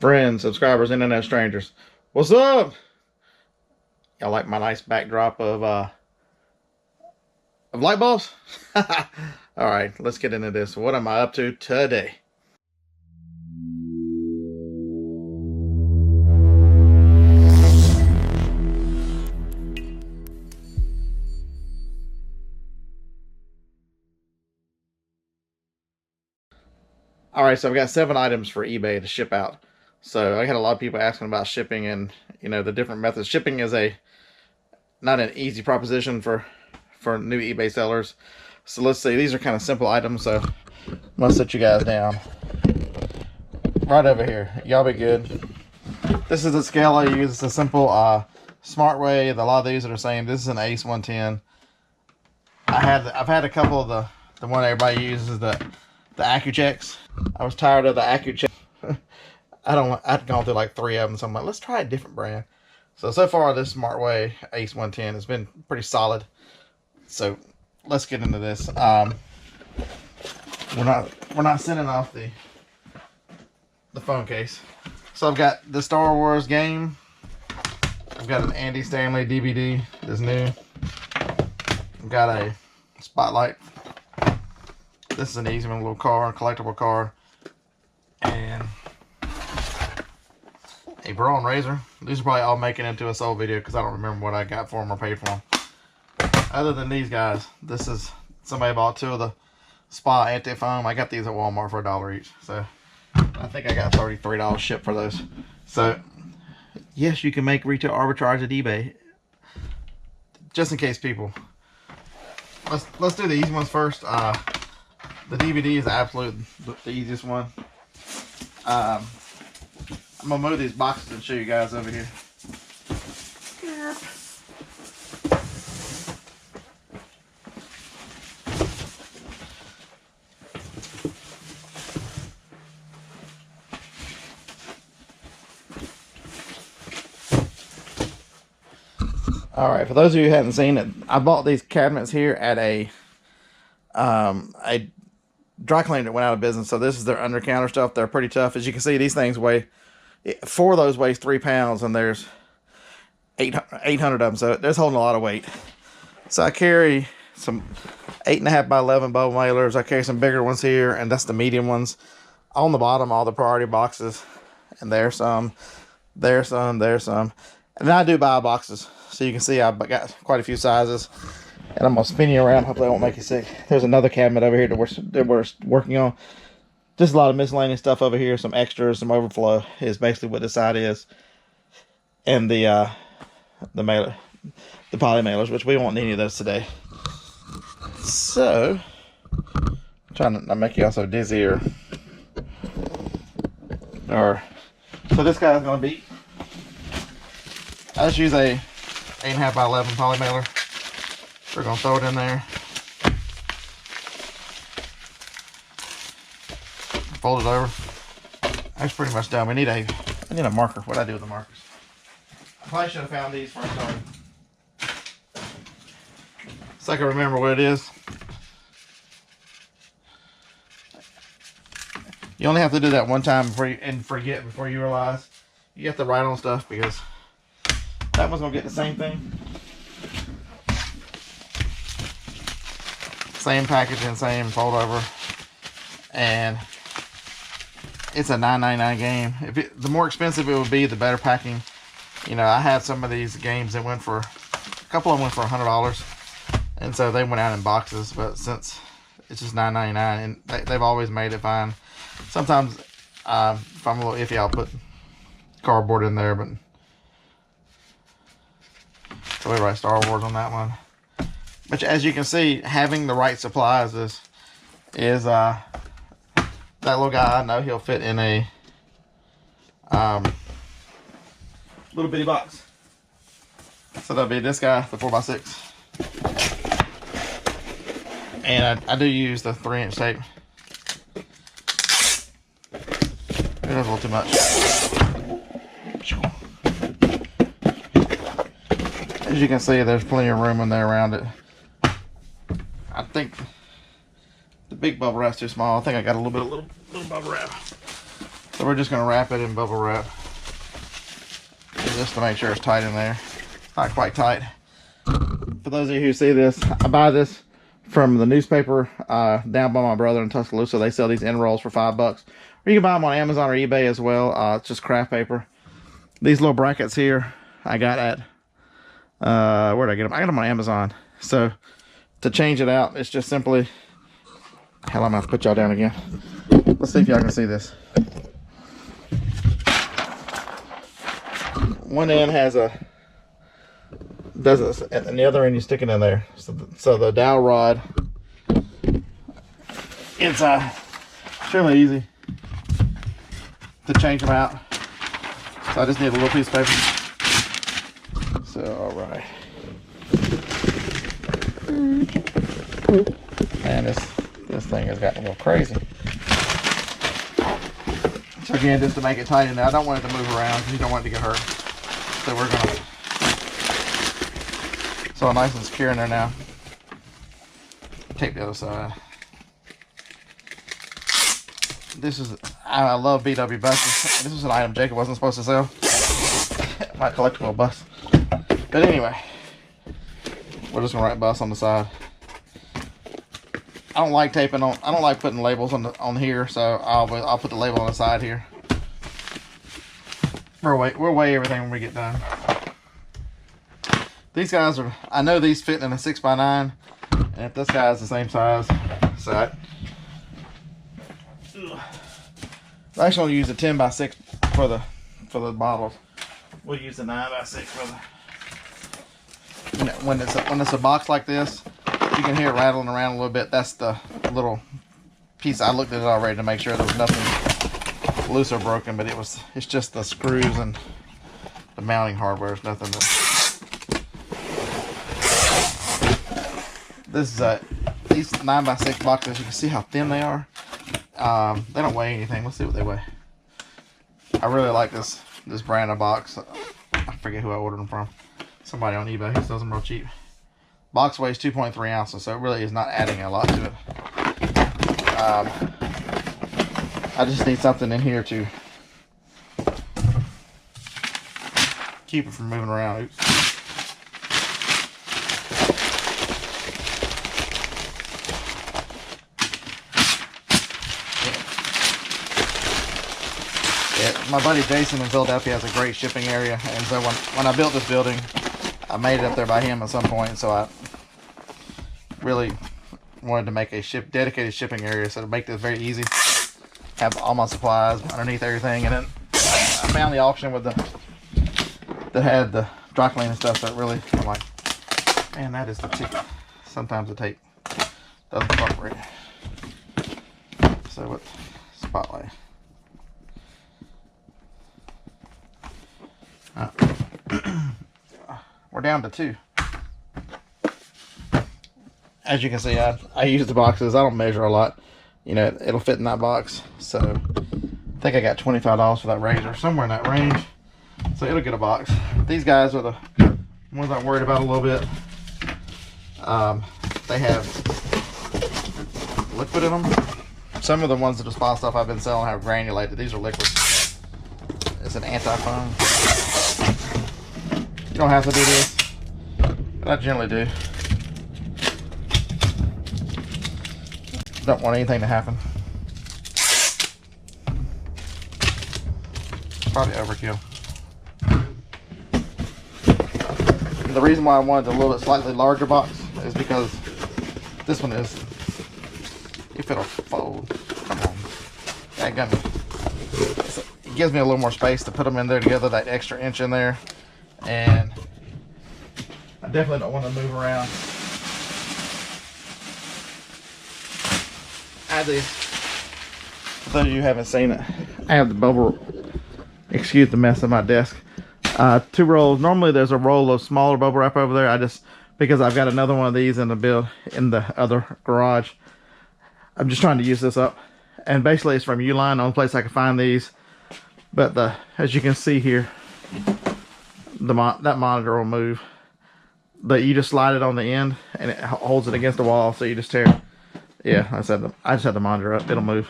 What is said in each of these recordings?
Friends, subscribers, internet strangers. What's up? Y'all like my nice backdrop of light bulbs? Alright, let's get into this. What am I up to today? Alright, so I've got 7 items for eBay to ship out. So I had a lot of people asking about shipping and the different methods. Shipping is not an easy proposition for new eBay sellers. So let's see, these are kind of simple items, so I'm gonna sit you guys down right over here. Y'all be good. This is the scale I use. It's a simple smart way. A lot of these are the same. This is an Ace 110. I've had a couple of the one everybody uses, the AccuChecks. I was tired of the AccuCheck. I'd gone through like 3 of them, so I'm like, let's try a different brand. So far this Smart Way Ace 110 has been pretty solid. So let's get into this. We're not sending off the phone case. So I've got the Star Wars game. I've got an Andy Stanley DVD that's new. I've got a Spotlight. This is an easy one, a little car, a collectible car. And a Brawl and Razor. These are probably all making into a sold video because I don't remember what I got for them or paid for them. Other than these guys, this is somebody bought 2 of the Spa anti-foam. I got these at Walmart for $1 each. So I think I got $33 shipped for those. So yes, you can make retail arbitrage at eBay. Just in case people. Let's do the easy ones first. The DVD is the easiest one. I'm gonna move these boxes and show you guys over here. Alright, for those of you who haven't seen it, I bought these cabinets here at a dry cleaner that went out of business. So this is their under counter stuff. They're pretty tough. As you can see, these things weigh, 4 of those weighs 3 pounds, and there's 800 of them. So they're holding a lot of weight. So I carry some 8.5 by 11 bow mailers. I carry some bigger ones here, and that's the medium ones. On the bottom, all the priority boxes, and there's some, there's some. And then I do buy boxes. So you can see I've got quite a few sizes. And I'm going to spin you around. Hopefully I won't make you sick. There's another cabinet over here that we're working on. Just a lot of miscellaneous stuff over here. Some extras, some overflow is basically what this side is. And the mailer, the poly mailers, which we won't need any of those today. So, I'm trying to not make you all so dizzy or so this guy's going to be, I just use a 8.5 by 11 poly mailer. We're going to throw it in there. Fold it over. That's pretty much done. I need a marker. What do I do with the markers? I probably should have found these first time. So I can remember what it is. You only have to do that one time before you realize. You have to write on stuff because that one's going to get the same thing. Same packaging, same fold over, and it's a $9.99 game. The more expensive it would be, the better packing. I had some of these games that a couple of them went for $100, and so they went out in boxes. But since it's just $9.99, and they've always made it fine. Sometimes if I'm a little iffy, I'll put cardboard in there, but so we write Star Wars on that one. But as you can see, having the right supplies is that little guy, I know he'll fit in a little bitty box. So that'll be this guy, the 4x6. And I do use the 3-inch tape. It does a little too much. As you can see, there's plenty of room in there around it. I think the big bubble wrap's too small. I think I got a little bubble wrap. So we're just going to wrap it in bubble wrap just to make sure it's tight in there. Not quite tight. For those of you who see this, I buy this from the newspaper down by my brother in Tuscaloosa. They sell these end rolls for $5. Or you can buy them on Amazon or eBay as well. It's just craft paper. These little brackets here, I got at, where did I get them? I got them on Amazon. So to change it out, it's just simply, hell, I'm going to have to put y'all down again. Let's see if y'all can see this. One end has a, does this, and the other end you stick it in there. So the dowel rod inside. It's really easy to change them out. So I just need a little piece of paper. So, all right. Man, this thing has gotten a little crazy. So again, just to make it tight in there, I don't want it to move around because you don't want it to get hurt. So we're gonna, so nice and secure in there now. Tape the other side. This is, I love BW buses. This is an item Jacob wasn't supposed to sell. My collectible bus. But anyway, we're just gonna write bus on the side. I don't like taping on. I don't like putting labels on here, so I'll put the label on the side here. We'll weigh everything when we get done. These guys are, I know these fit in a 6x9, and if this guy's the same size, so I actually want to use a 10x6 for the bottles. We'll use a 9x6 for the. You know, when it's a box like this, you can hear it rattling around a little bit. That's the little piece. I looked at it already to make sure there was nothing loose or broken, but it's just the screws and the mounting hardware. It's nothing that. This is these 9x6 boxes. You can see how thin they are. They don't weigh anything. Let's see what they weigh. I really like this brand of box. I forget who I ordered them from. Somebody on eBay who sells them real cheap. Box weighs 2.3 ounces, so it really is not adding a lot to it. I just need something in here to keep it from moving around. Oops. Yeah, my buddy Jason in Philadelphia has a great shipping area, and so when I built this building, I made it up there by him at some point, so I really wanted to make a dedicated shipping area, so to make this very easy. Have all my supplies underneath everything, and then I found the auction with that had the dry cleaning stuff, so it really, I'm like, man, that is the ticket. Sometimes the tape doesn't cooperate. So with spotlight. We're down to 2. As you can see, I use the boxes. I don't measure a lot. You know, it'll fit in that box. So I think I got $25 for that razor, somewhere in that range. So it'll get a box. These guys are the ones I'm worried about a little bit. They have liquid in them. Some of the ones that the spot stuff I've been selling have granulated. These are liquid. It's an anti-foam. You don't have to do this, but I generally do. Don't want anything to happen. Probably overkill. The reason why I wanted a little bit slightly larger box is because this one is, if it'll fold, come on, that gummy. It gives me a little more space to put them in there together, that extra inch in there, and I definitely don't want to move around. I have these, for those of you who haven't seen it, I have the bubble, excuse the mess of my desk. 2 rolls. Normally there's a roll of smaller bubble wrap over there. Because I've got another one of these in the other garage, I'm just trying to use this up. And basically it's from Uline, the only place I can find these. But as you can see here, that monitor will move. You just slide it on the end and it holds it against the wall, so you just tear it. Yeah, I just had the monitor up. It'll move.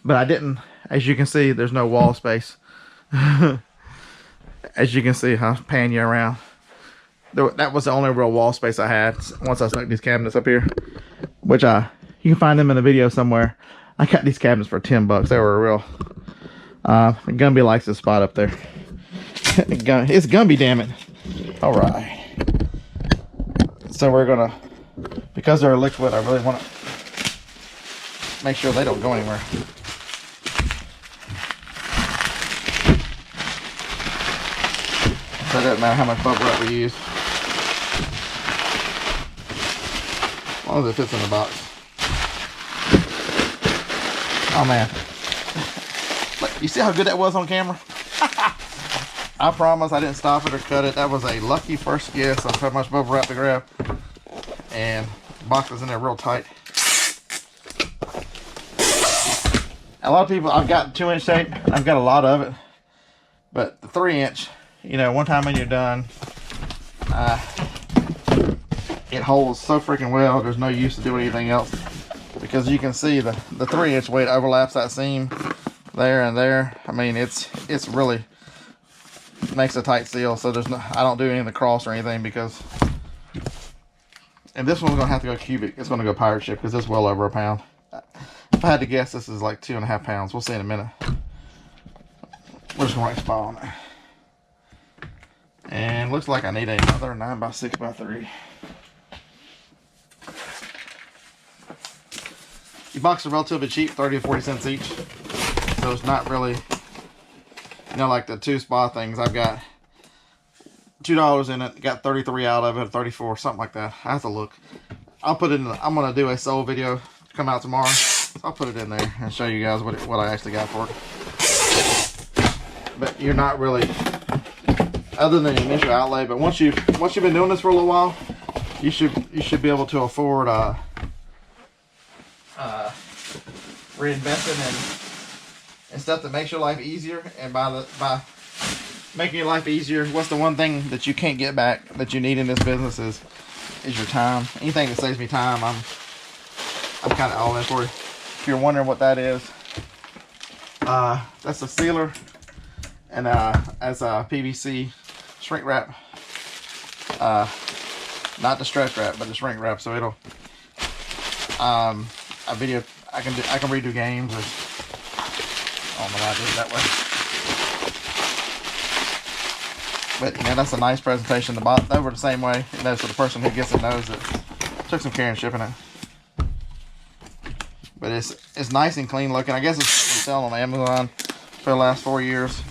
But as you can see, there's no wall space. As you can see, I'll pan you around. That was the only real wall space I had once I stuck these cabinets up here, which you can find them in the video somewhere. I got these cabinets for $10. They were real. Gumby likes this spot up there. It's Gumby, damn it. All right. So we're gonna, because they're liquid, I really want to make sure they don't go anywhere. So it doesn't matter how much bubble wrap we use, as long as it fits in the box. Oh man, look, you see how good that was on camera? I promise I didn't stop it or cut it. That was a lucky first guess of how much bubble wrap to grab. And the box is in there real tight. A lot of people, I've got 2-inch tape. I've got a lot of it. But the 3-inch, you know, one time when you're done, it holds so freaking well. There's no use to do anything else. Because you can see the 3-inch weight overlaps that seam there and there. I mean, it's really makes a tight seal, so there's no, I don't do any of the cross or anything because, and this one's gonna have to go cubic. It's gonna go pirate ship because it's well over a pound. If I had to guess, this is like 2.5 pounds. We'll see in a minute. We're just gonna write spot on it. And looks like I need another 9x6x3. These boxes are relatively cheap, 30 to 40 cents each. So it's not really, you know, like the 2-spot things. I've got $2 in it, got 33 out of it, 34, something like that. I have to look. I'll put it in. I'm gonna do a sold video come out tomorrow. So I'll put it in there and show you guys what I actually got for it. But you're not really, other than the initial outlay. But once you've been doing this for a little while, you should be able to afford reinvesting and stuff that makes your life easier. And by making your life easier, what's the one thing that you can't get back that you need in this business is your time. Anything that saves me time, I'm kind of all in for it. If you're wondering what that is, that's a sealer, and as a PVC shrink wrap, not the stretch wrap, but the shrink wrap. So it'll a video I can redo games. Or, oh my God, I did it that way. But yeah, that's a nice presentation. They were the same way. You know, so the person who gets it knows it took some care in shipping it. But it's nice and clean looking. I guess it's been selling on Amazon for the last 4 years.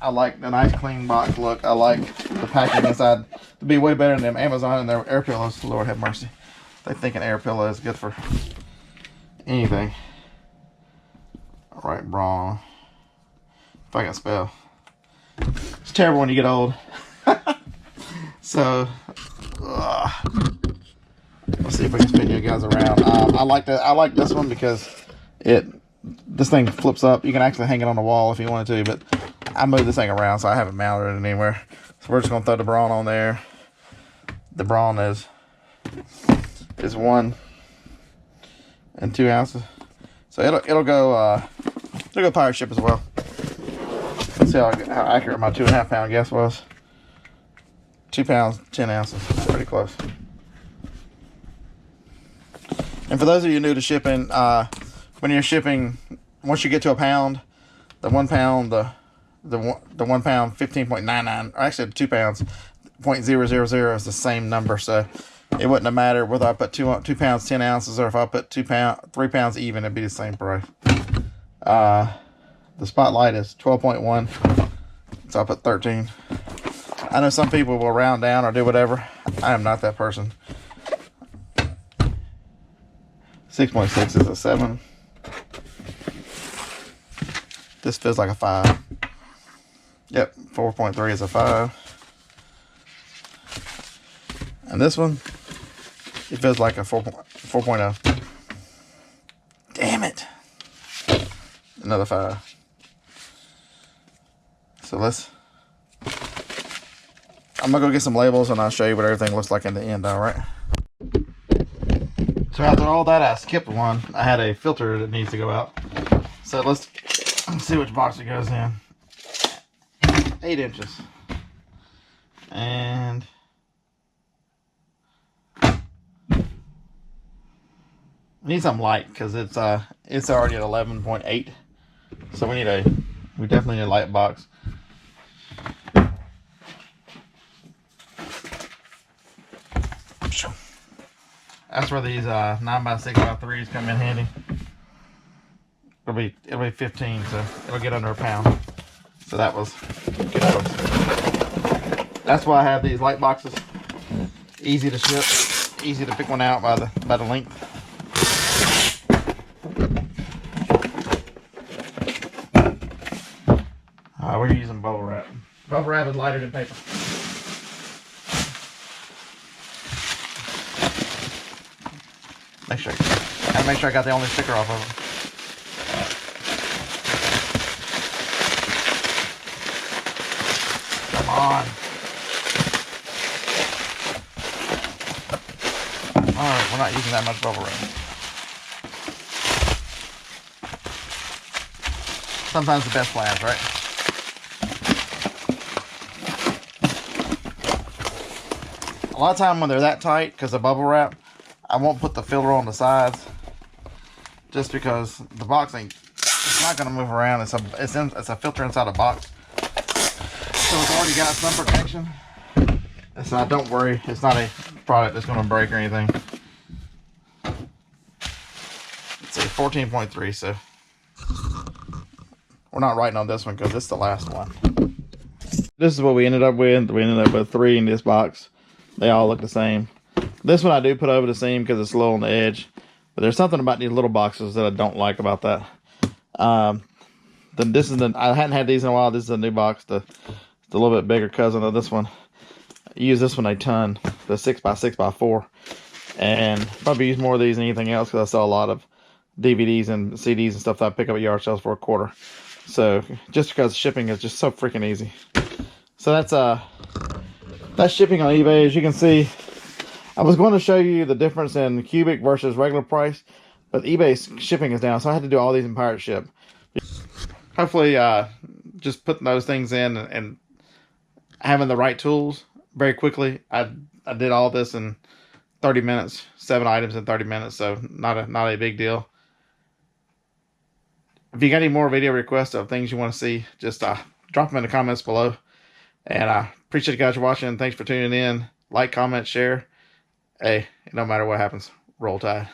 I like the nice clean box look. I like the packing inside to be way better than them Amazon and their air pillows. Lord have mercy. They think an air pillow is good for anything. All right, brawn. If I can spell. It's terrible when you get old. So, let's see if we can spin you guys around. I like this one because this thing flips up. You can actually hang it on the wall if you wanted to, but I moved this thing around, so I haven't mounted it anywhere. So we're just gonna throw the brawn on there. The brawn is 1 and 2 ounces. So it'll go pirate ship as well. Let's see how accurate my 2.5 pound guess was. 2 pounds, 10 ounces. Pretty close. And for those of you new to shipping, when you're shipping, once you get to a pound, the 1 pound, the 1 pound 15.99, or actually the 2 pounds 0.000 is the same number. So it wouldn't have mattered whether I put 2 pounds 10 ounces or if I put 3 pounds even, it'd be the same price. The spotlight is 12.1, so I put 13. I know some people will round down or do whatever. I am not that person. 6.6 is a 7. This feels like a 5. Yep, 4.3 is a 5. And this one, it feels like a 4.0. Damn it. Another 5. So I'm gonna go get some labels and I'll show you what everything looks like in the end, alright? So after all that, I skipped one. I had a filter that needs to go out. So let's see which box it goes in. 8 inches. And we need something light because it's already at 11.8. So we definitely need a light box. That's where these 9x6x3s come in handy. It'll be 15, so it'll get under a pound. So that was good. That's why I have these light boxes. Easy to ship, easy to pick one out by the length. We're using bubble wrap. Bubble wrap is lighter than paper. Gotta make sure I got the only sticker off of it. Come on. Alright, we're not using that much bubble wrap. Sometimes the best plans, right? A lot of time when they're that tight, because of bubble wrap, I won't put the filler on the sides, just because the box it's not going to move around. It's a filter inside a box, so it's already got some protection. So don't worry, it's not a product that's going to break or anything. Let's see, 14.3. So we're not writing on this one because it's the last one. This is what we ended up with. We ended up with 3 in this box. They all look the same. This one I do put over the seam because it's low on the edge. But there's something about these little boxes that I don't like about that. Then this is I hadn't had these in a while. This is a new box. It's a little bit bigger cousin of this one. I use this one a ton. The 6x6x4. And probably use more of these than anything else because I sell a lot of DVDs and CDs and stuff that I pick up at yard sales for $1. So just because shipping is just so freaking easy. So that's shipping on eBay. As you can see, I was going to show you the difference in cubic versus regular price, but eBay's shipping is down, so I had to do all these in pirate ship. Hopefully, just putting those things in and having the right tools very quickly. I did all this in 30 minutes, 7 items in 30 minutes, so not a big deal. If you got any more video requests of things you want to see, just drop them in the comments below. And I appreciate you guys watching. Thanks for tuning in. Like, comment, share. Hey, no matter what happens, roll tide.